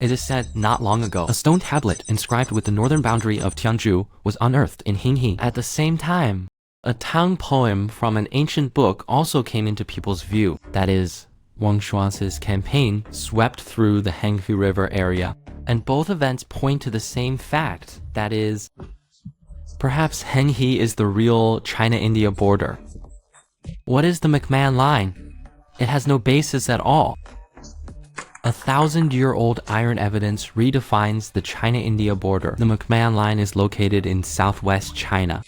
It is said not long ago, a stone tablet inscribed with the northern boundary of Tianzhu was unearthed in Hinghe. At the same time, a Tang poem from an ancient book also came into people's view. That is, Wang Shuang's campaign swept through the Henghu River area. And both events point to the same fact, that is, perhaps Henghe is the real China-India border. What is the McMahon Line? It has no basis at all. 1,000-year-old iron evidence redefines the China-India border. The McMahon Line is located in southwest China.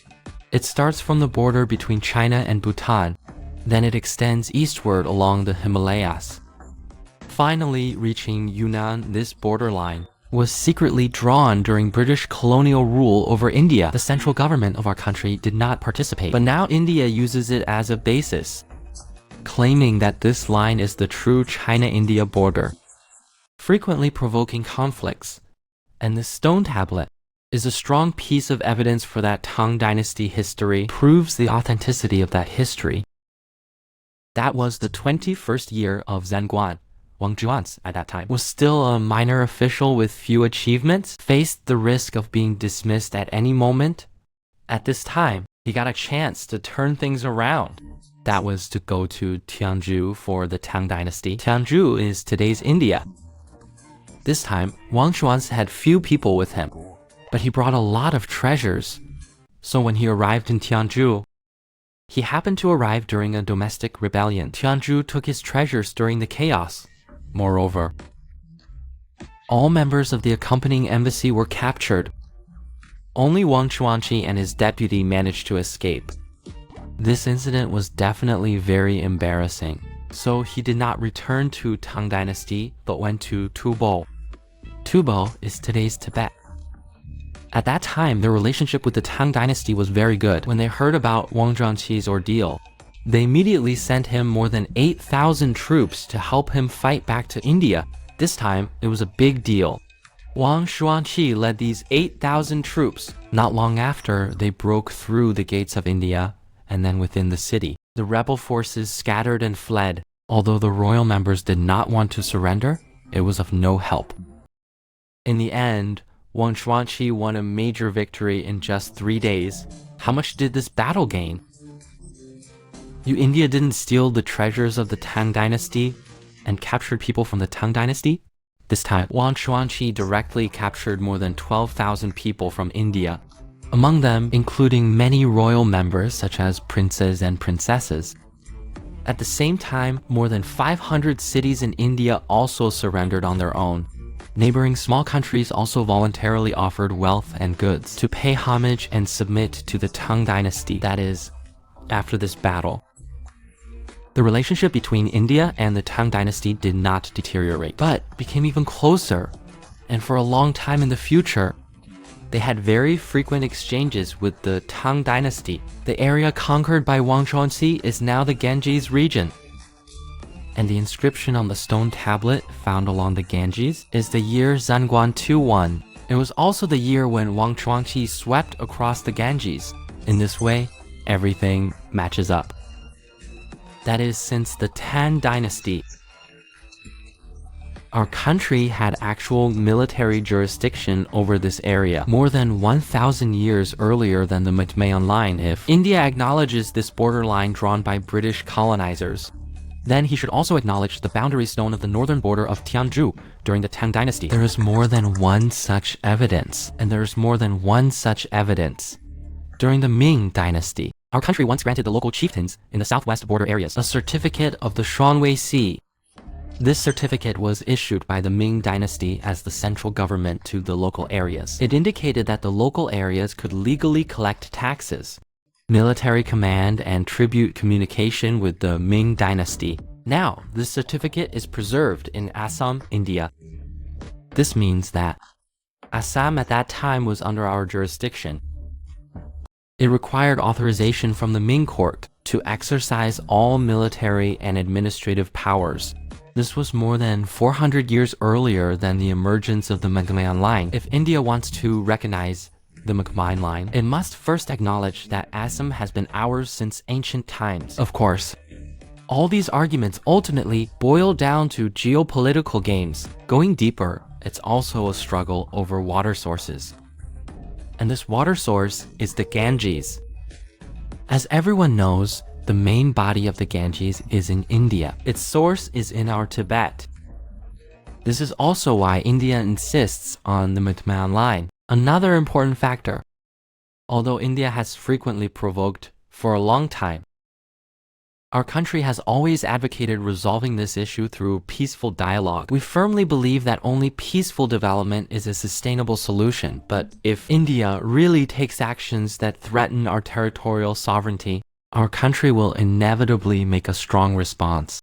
It starts from the border between China and Bhutan. Then it extends eastward along the Himalayas. Finally reaching Yunnan, this borderline was secretly drawn during British colonial rule over India. The central government of our country did not participate, but now India uses it as a basis, claiming that this line is the true China-India border, frequently provoking conflicts. And this stone tablet is a strong piece of evidence for that Tang Dynasty history, proves the authenticity of that history. That was the 21st year of Zhenguan. Wang Zhuan, at that time, was still a minor official with few achievements, faced the risk of being dismissed at any moment. At this time, he got a chance to turn things around. That was to go to Tianzhu for the Tang Dynasty. Tianzhu is today's India. This time, Wang Shuang had few people with him, but he brought a lot of treasures. So when he arrived in Tianzhu, he happened to arrive during a domestic rebellion. Tianzhu took his treasures during the chaos. Moreover, all members of the accompanying embassy were captured. Only Wang Shuangqi and his deputy managed to escape. This incident was definitely very embarrassing, so he did not return to Tang Dynasty but went to Tubo. Tubo is today's Tibet. At that time, their relationship with the Tang Dynasty was very good. When they heard about Wang Zhuangqi's ordeal, they immediately sent him more than 8,000 troops to help him fight back to India. This time, it was a big deal. Wang Shuangqi led these 8,000 troops. Not long after, they broke through the gates of India and then within the city. The rebel forces scattered and fled. Although the royal members did not want to surrender, it was of no help. In the end, Wang Shuangqi won a major victory in just 3 days. How much did this battle gain? India didn't steal the treasures of the Tang Dynasty and captured people from the Tang Dynasty. This time, Wang Shuangqi directly captured more than 12,000 people from India, among them including many royal members such as princes and princesses. At the same time, more than 500 cities in India also surrendered on their own. Neighboring small countries also voluntarily offered wealth and goods to pay homage and submit to the Tang Dynasty. That is, after this battle, the relationship between India and the Tang Dynasty did not deteriorate, but became even closer. And for a long time in the future, they had very frequent exchanges with the Tang Dynasty. The area conquered by Wang Shuangqi is now the Ganges region. And the inscription on the stone tablet found along the Ganges is the year Zhenguan 21. It was also the year when Wang Shuangqi swept across the Ganges. In this way, everything matches up. That is, since the Tang Dynasty, our country had actual military jurisdiction over this area more than 1,000 years earlier than the McMahon Line. If India acknowledges this borderline drawn by British colonizers, then he should also acknowledge the boundary stone of the northern border of Tianzhu during the Tang Dynasty. There is more than one such evidence, and there is more than one such evidence during the Ming Dynasty. Our country once granted the local chieftains in the southwest border areas a certificate of the Shuangwei Sea. This certificate was issued by the Ming Dynasty as the central government to the local areas. It indicated that the local areas could legally collect taxes, military command, and tribute communication with the Ming Dynasty. Now, this certificate is preserved in Assam, India. This means that Assam at that time was under our jurisdiction. It required authorization from the Ming court to exercise all military and administrative powers. This was more than 400 years earlier than the emergence of the McMahon Line. If India wants to recognize the McMahon Line, it must first acknowledge that Assam has been ours since ancient times. Of course, all these arguments ultimately boil down to geopolitical games. Going deeper, it's also a struggle over water sources. And this water source is the Ganges. As everyone knows, the main body of the Ganges is in India. Its source is in our Tibet. This is also why India insists on the McMahon Line. Another important factor, although India has frequently provoked for a long time, our country has always advocated resolving this issue through peaceful dialogue. We firmly believe that only peaceful development is a sustainable solution, but if India really takes actions that threaten our territorial sovereignty, our country will inevitably make a strong response.